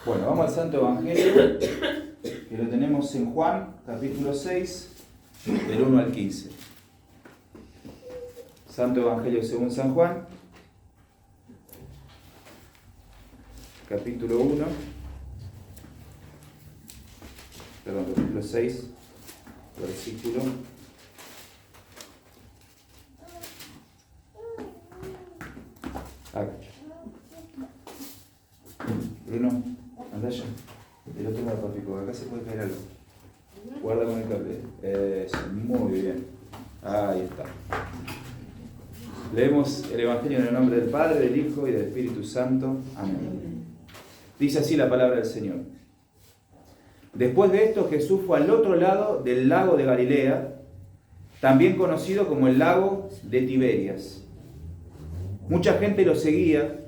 Bueno, vamos al Santo Evangelio, que lo tenemos en Juan, capítulo 6, del 1 al 15. Santo Evangelio según San Juan, capítulo 6, versículo. Acá. Bruno, anda allá. Del otro lado, papi, porque acá se puede caer algo. Guarda con el cable. Eso, muy bien. Ahí está. Leemos el Evangelio en el nombre del Padre, del Hijo y del Espíritu Santo. Amén. Dice así la palabra del Señor. Después de esto, Jesús fue al otro lado del lago de Galilea, también conocido como el lago de Tiberias. Mucha gente lo seguía,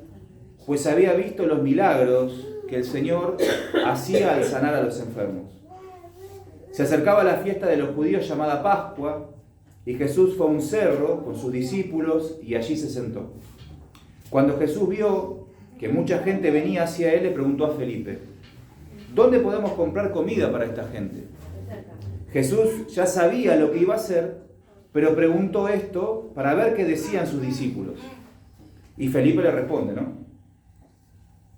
pues había visto los milagros que el Señor hacía al sanar a los enfermos. Se acercaba la fiesta de los judíos llamada Pascua, y Jesús fue a un cerro con sus discípulos y allí se sentó. Cuando Jesús vio que mucha gente venía hacia él, le preguntó a Felipe: ¿dónde podemos comprar comida para esta gente? Jesús ya sabía lo que iba a hacer, pero preguntó esto para ver qué decían sus discípulos. Y Felipe le responde, ¿no?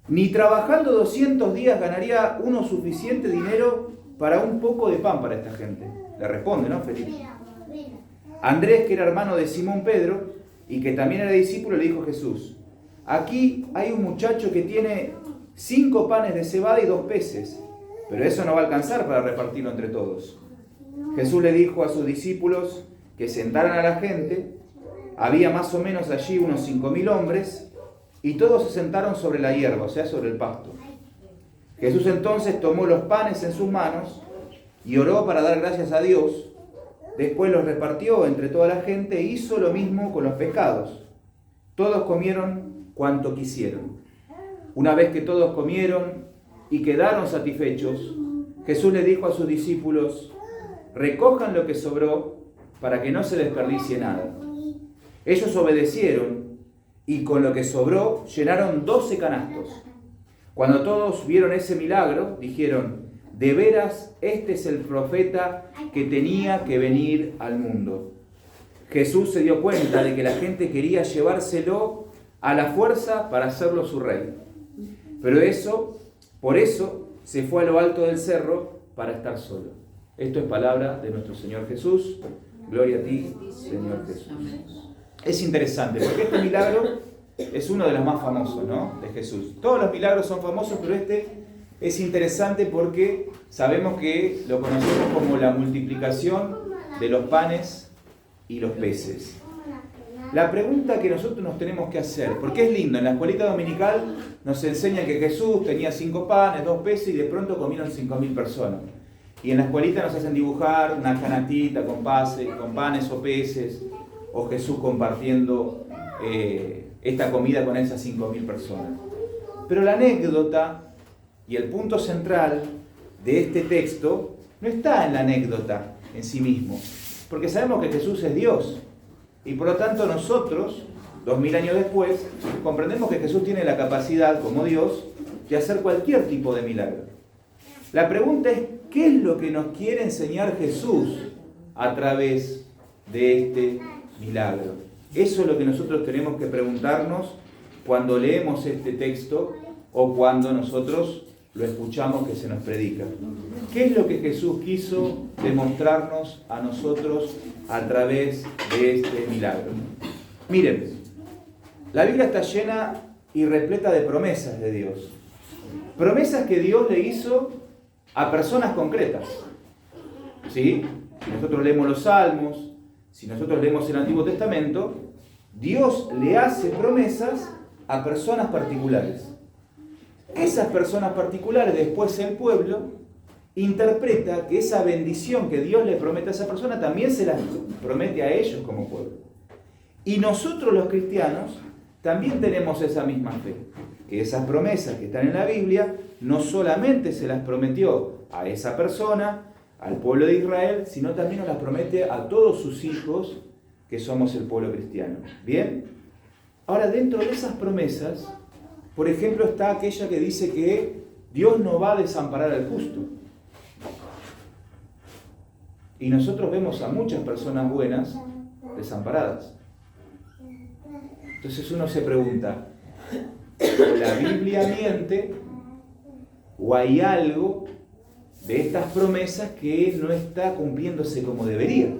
Ni trabajando 200 días ganaría uno suficiente dinero para un poco de pan para esta gente. Le responde, ¿no, Felipe? Andrés, que era hermano de Simón Pedro y que también era discípulo, le dijo a Jesús: aquí hay un muchacho que tiene 5 panes de cebada y 2 peces, pero eso no va a alcanzar para repartirlo entre todos. Jesús le dijo a sus discípulos que sentaran a la gente. Había más o menos allí unos 5.000 hombres, y todos se sentaron sobre la hierba, o sea, sobre el pasto. Jesús entonces tomó los panes en sus manos y oró para dar gracias a Dios. Después los repartió entre toda la gente e hizo lo mismo con los pescados. Todos comieron cuanto quisieron. Una vez que todos comieron y quedaron satisfechos, Jesús le dijo a sus discípulos: recojan lo que sobró para que no se desperdicie nada. Ellos obedecieron y con lo que sobró llenaron 12 canastos. Cuando todos vieron ese milagro, dijeron: de veras, este es el profeta que tenía que venir al mundo. Jesús se dio cuenta de que la gente quería llevárselo a la fuerza para hacerlo su rey. Pero por eso se fue a lo alto del cerro para estar solo. Esto es palabra de nuestro Señor Jesús. Gloria a ti, Señor Jesús. Es interesante, porque este milagro es uno de los más famosos, ¿no?, de Jesús. Todos los milagros son famosos, pero este es interesante porque sabemos que lo conocemos como la multiplicación de los panes y los peces. La pregunta que nosotros nos tenemos que hacer, porque es lindo, en la escuelita dominical nos enseñan que Jesús tenía 5 panes, 2 peces y de pronto comieron 5.000 personas. Y en la escuelita nos hacen dibujar una canastita con panes o peces, o Jesús compartiendo esta comida con esas 5.000 personas. Pero la anécdota y el punto central de este texto no está en la anécdota en sí mismo, porque sabemos que Jesús es Dios, y por lo tanto nosotros, 2000 años después, comprendemos que Jesús tiene la capacidad, como Dios, de hacer cualquier tipo de milagro. La pregunta es: ¿qué es lo que nos quiere enseñar Jesús a través de este milagro? Eso es lo que nosotros tenemos que preguntarnos cuando leemos este texto o cuando nosotros lo escuchamos que se nos predica. ¿Qué es lo que Jesús quiso demostrarnos a nosotros a través de este milagro? Miren, la Biblia está llena y repleta de promesas de Dios. Promesas que Dios le hizo a personas concretas. ¿Sí? Si nosotros leemos los Salmos, si nosotros leemos el Antiguo Testamento, Dios le hace promesas a personas particulares. Esas personas particulares, después el pueblo, interpreta que esa bendición que Dios le promete a esa persona también se la promete a ellos como pueblo. Y nosotros los cristianos también tenemos esa misma fe, que esas promesas que están en la Biblia no solamente se las prometió a esa persona, al pueblo de Israel, sino también nos las promete a todos sus hijos, que somos el pueblo cristiano. ¿Bien? Ahora, dentro de esas promesas, por ejemplo, está aquella que dice que Dios no va a desamparar al justo. Y nosotros vemos a muchas personas buenas desamparadas. Entonces uno se pregunta, ¿o la Biblia miente o hay algo de estas promesas que no está cumpliéndose como debería?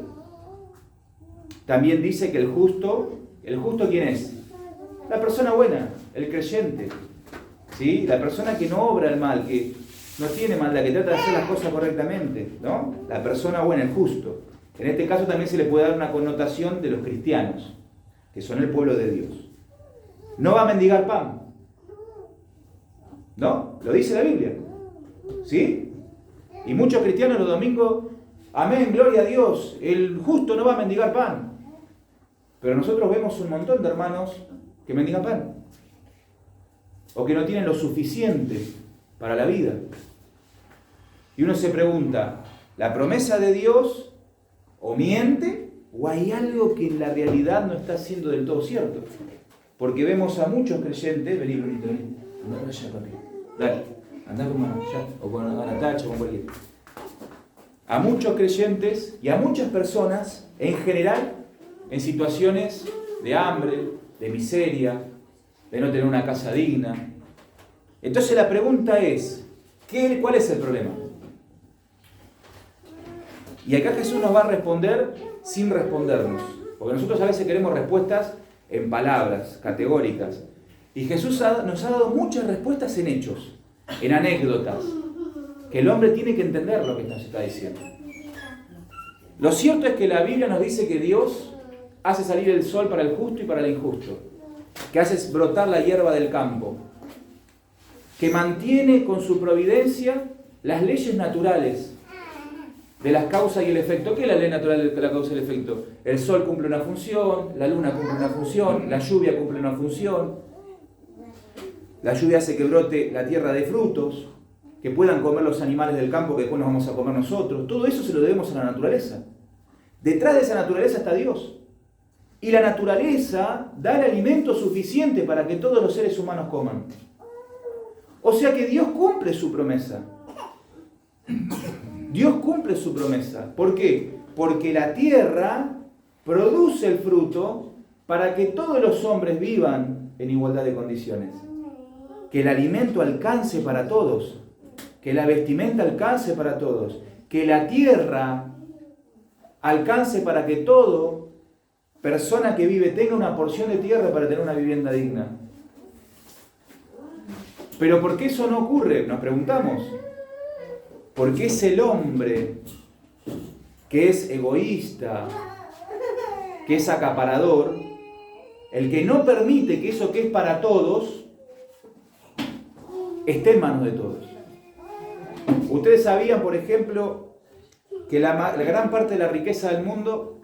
También dice que ¿el justo quién es? La persona buena, el creyente, ¿sí? La persona que no obra el mal, que no tiene maldad, que trata de hacer las cosas correctamente, ¿no? La persona buena, el justo. En este caso también se le puede dar una connotación de los cristianos, que son el pueblo de Dios. No va a mendigar pan, ¿no? Lo dice la Biblia, ¿sí? Y muchos cristianos los domingos, amén, gloria a Dios, el justo no va a mendigar pan. Pero nosotros vemos un montón de hermanos que mendigan pan, o que no tienen lo suficiente para la vida. Y uno se pregunta, ¿la promesa de Dios o miente o hay algo que en la realidad no está siendo del todo cierto? Porque vemos a muchos creyentes, vení, andá para allá, papi, dale, andá con mamá, ya, o con la tacha, o con cualquier. A muchos creyentes y a muchas personas, en general, en situaciones de hambre, de miseria, de no tener una casa digna. Entonces la pregunta es, ¿cuál es el problema? Y acá Jesús nos va a responder sin respondernos, porque nosotros a veces queremos respuestas en palabras categóricas. Y Jesús nos ha dado muchas respuestas en hechos, en anécdotas, que el hombre tiene que entender lo que nos está diciendo. Lo cierto es que la Biblia nos dice que Dios hace salir el sol para el justo y para el injusto, que hace brotar la hierba del campo, que mantiene con su providencia las leyes naturales de las causas y el efecto. ¿Qué es la ley natural de la causa y el efecto? El sol cumple una función, la luna cumple una función, la lluvia cumple una función. La lluvia hace que brote la tierra de frutos, que puedan comer los animales del campo que después nos vamos a comer nosotros. Todo eso se lo debemos a la naturaleza. Detrás de esa naturaleza está Dios. Y la naturaleza da el alimento suficiente para que todos los seres humanos coman. O sea que Dios cumple su promesa. Dios cumple su promesa. ¿Por qué? Porque la tierra produce el fruto para que todos los hombres vivan en igualdad de condiciones. Que el alimento alcance para todos. Que la vestimenta alcance para todos. Que la tierra alcance para que toda persona que vive tenga una porción de tierra para tener una vivienda digna. Pero ¿por qué eso no ocurre? Nos preguntamos. Porque es el hombre que es egoísta, que es acaparador, el que no permite que eso que es para todos esté en manos de todos. Ustedes sabían, por ejemplo, que la gran parte de la riqueza del mundo,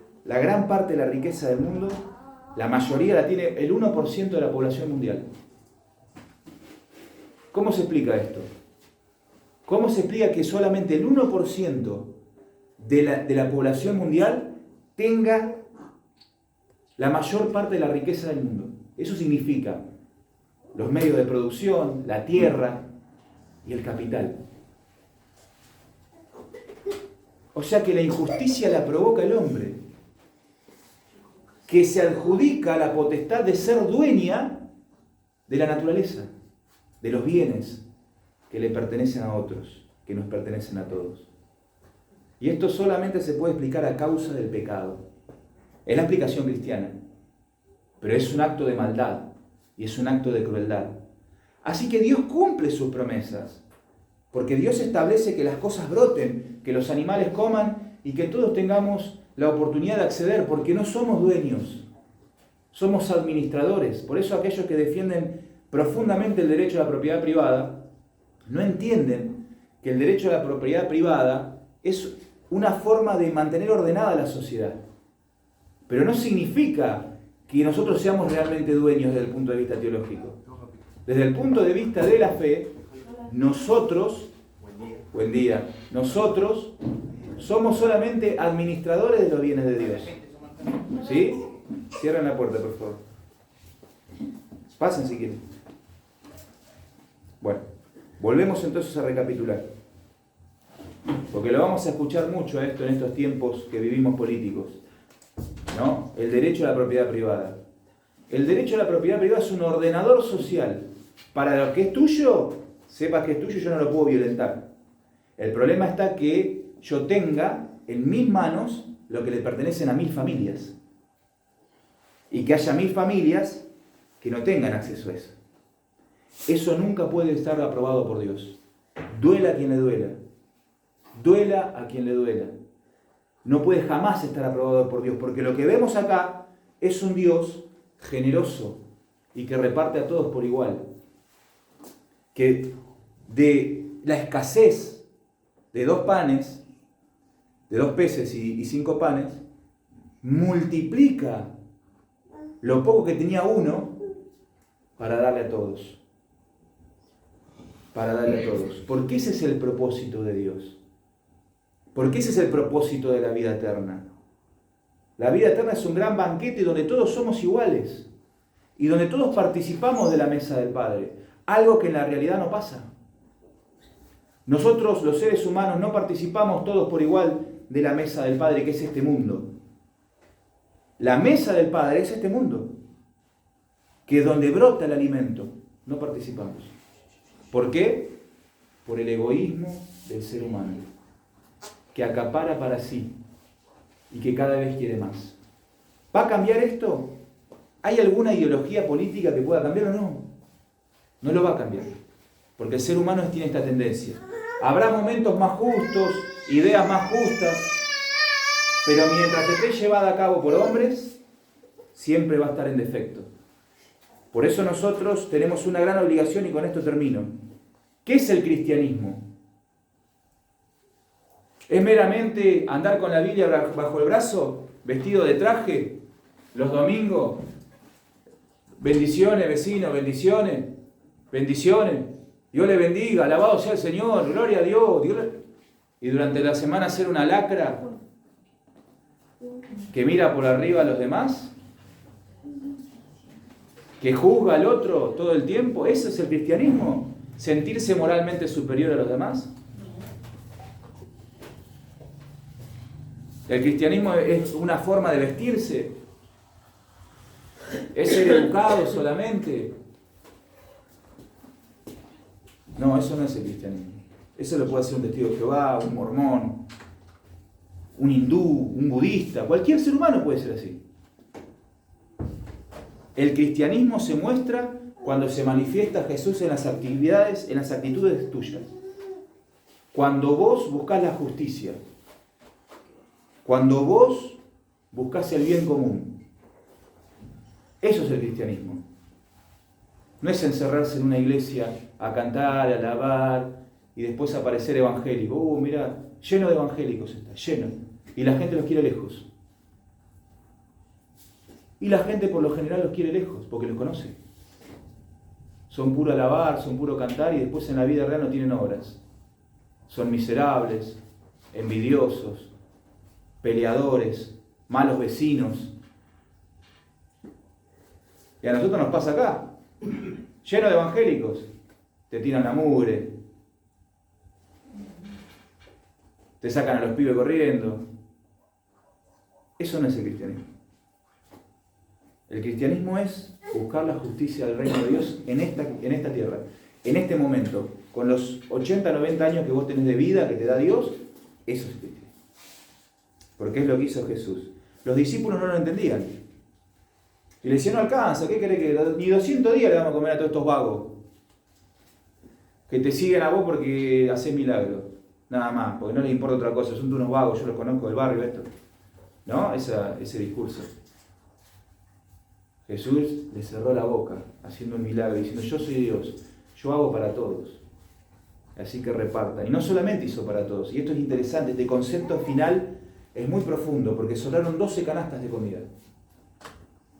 la mayoría la tiene el 1% de la población mundial. ¿Cómo se explica esto? ¿Cómo se explica que solamente el 1% de la población mundial tenga la mayor parte de la riqueza del mundo? Eso significa los medios de producción, la tierra y el capital. O sea que la injusticia la provoca el hombre, que se adjudica la potestad de ser dueña de la naturaleza, de los bienes que le pertenecen a otros, que nos pertenecen a todos. Y esto solamente se puede explicar a causa del pecado. Es la explicación cristiana, pero es un acto de maldad y es un acto de crueldad. Así que Dios cumple sus promesas, porque Dios establece que las cosas broten, que los animales coman y que todos tengamos la oportunidad de acceder, porque no somos dueños, somos administradores. Por eso aquellos que defienden profundamente el derecho a la propiedad privada no entienden que el derecho a la propiedad privada es una forma de mantener ordenada la sociedad. Pero no significa que nosotros seamos realmente dueños desde el punto de vista teológico. Desde el punto de vista de la fe, nosotros somos solamente administradores de los bienes de Dios. ¿Sí? Cierren la puerta, por favor. Pasen si quieren. Bueno, Volvemos entonces a recapitular, porque lo vamos a escuchar mucho a esto en estos tiempos que vivimos políticos, ¿no? El derecho a la propiedad privada. El derecho a la propiedad privada es un ordenador social. Para lo que es tuyo, sepas que es tuyo y yo no lo puedo violentar. El problema está que yo tenga en mis manos lo que le pertenecen a 1000 familias. Y que haya 1000 familias que no tengan acceso a eso. Eso nunca puede estar aprobado por Dios. Duela a quien le duela. Duela a quien le duela. No puede jamás estar aprobado por Dios, porque lo que vemos acá es un Dios generoso y que reparte a todos por igual. Que de la escasez de 2 panes, de 2 peces y 5 panes, multiplica lo poco que tenía uno para darle a todos. Para darle a todos. Porque ese es el propósito de Dios. Porque ese es el propósito de la vida eterna. La vida eterna es un gran banquete donde todos somos iguales y donde todos participamos de la mesa del Padre. Algo que en la realidad no pasa. Nosotros, los seres humanos, no participamos todos por igual de la mesa del Padre, que es este mundo. La mesa del Padre es este mundo, que es donde brota el alimento. No participamos. ¿Por qué? Por el egoísmo del ser humano, que acapara para sí y que cada vez quiere más. ¿Va a cambiar esto? ¿Hay alguna ideología política que pueda cambiar o no? No lo va a cambiar, porque el ser humano tiene esta tendencia. Habrá momentos más justos, ideas más justas, pero mientras esté llevada a cabo por hombres, siempre va a estar en defecto. Por eso nosotros tenemos una gran obligación, y con esto termino. ¿Qué es el cristianismo? ¿Es meramente andar con la Biblia bajo el brazo, vestido de traje, los domingos? Bendiciones, vecinos, bendiciones, bendiciones. Dios le bendiga, alabado sea el Señor, gloria a Dios. Y durante la semana ser una lacra que mira por arriba a los demás, que juzga al otro todo el tiempo. ¿Eso es el cristianismo? ¿Sentirse moralmente superior a los demás? El cristianismo es una forma de vestirse. ¿Es ser educado solamente? No, eso no es el cristianismo. Eso lo puede hacer un testigo de Jehová, un mormón, un hindú, un budista. Cualquier ser humano puede ser así. El cristianismo se muestra cuando se manifiesta Jesús en las actividades, en las actitudes tuyas. Cuando vos buscás la justicia. Cuando vos buscás el bien común. Eso es el cristianismo. No es encerrarse en una iglesia a cantar, a alabar y después aparecer evangélico. Mirá, lleno de evangélicos está, lleno. Y la gente los quiere lejos. Y la gente por lo general los quiere lejos porque los conoce. Son puro alabar, son puro cantar y después en la vida real no tienen obras. Son miserables, envidiosos, peleadores, malos vecinos. Y a nosotros nos pasa acá. Lleno de evangélicos, te tiran la mugre, te sacan a los pibes corriendo. Eso no es el cristianismo. El cristianismo es buscar la justicia del reino de Dios en esta tierra, en este momento, con los 80, 90 años que vos tenés de vida que te da Dios. Eso es el cristianismo. Porque es lo que hizo Jesús. Los discípulos no lo entendían. Y le decían, no alcanza, ¿qué querés que ni 200 días le vamos a comer a todos estos vagos? Que te siguen a vos porque haces milagros. Nada más, porque no les importa otra cosa. Son unos vagos, yo los conozco del barrio, esto. ¿No? Ese discurso. Jesús le cerró la boca, haciendo un milagro, diciendo, yo soy Dios, yo hago para todos. Así que repartan. Y no solamente hizo para todos. Y esto es interesante, este concepto final es muy profundo, porque sobraron 12 canastas de comida.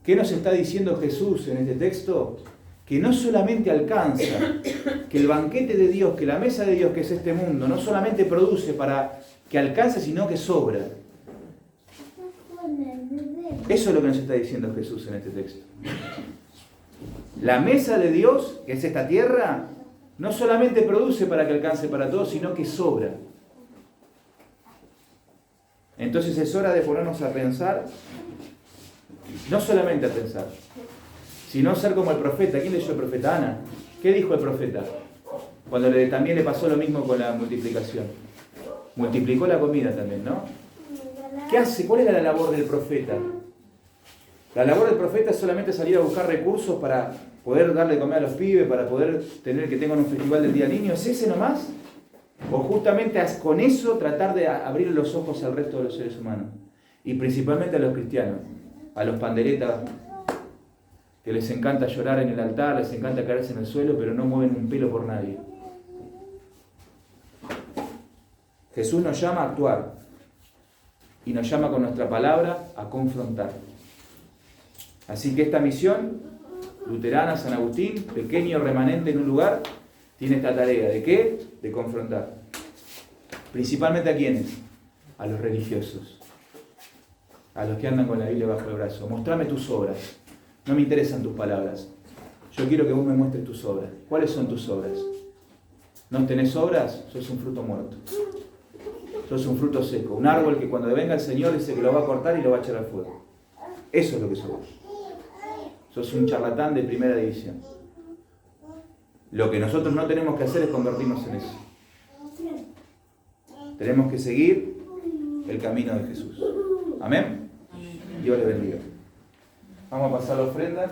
¿Qué nos está diciendo Jesús en este texto? Que no solamente alcanza, que el banquete de Dios, que la mesa de Dios, que es este mundo, no solamente produce para que alcance, sino que sobra. Eso es lo que nos está diciendo Jesús en este texto. La mesa de Dios, que es esta tierra, no solamente produce para que alcance para todos, sino que sobra. Entonces es hora de ponernos a pensar, no solamente a pensar, sino ser como el profeta. ¿Quién leyó el profeta? Ana. ¿Qué dijo el profeta? Cuando también le pasó lo mismo con la multiplicación. Multiplicó la comida también, ¿no? ¿Qué hace? ¿Cuál era la labor del profeta? La labor del profeta es solamente salir a buscar recursos para poder darle de comer a los pibes, para poder tener que tengan un festival del Día del Niño. ¿Es ese nomás? O justamente con eso tratar de abrir los ojos al resto de los seres humanos. Y principalmente a los cristianos, a los panderetas, que les encanta llorar en el altar, les encanta caerse en el suelo, pero no mueven un pelo por nadie. Jesús nos llama a actuar y nos llama con nuestra palabra a confrontar. Así que esta misión, luterana, San Agustín, pequeño remanente en un lugar, tiene esta tarea. ¿De qué? De confrontar. Principalmente ¿a quiénes? A los religiosos. A los que andan con la Biblia bajo el brazo. Mostrame tus obras. No me interesan tus palabras. Yo quiero que vos me muestres tus obras. ¿Cuáles son tus obras? ¿No tenés obras? Sos un fruto muerto. Sos un fruto seco. Un árbol que cuando venga el Señor dice que lo va a cortar y lo va a echar al fuego. Eso es lo que sos vos. Sos un charlatán de primera división. Lo que nosotros no tenemos que hacer es convertirnos en eso. Tenemos que seguir el camino de Jesús. Amén. Dios les bendiga. Vamos a pasar la ofrenda.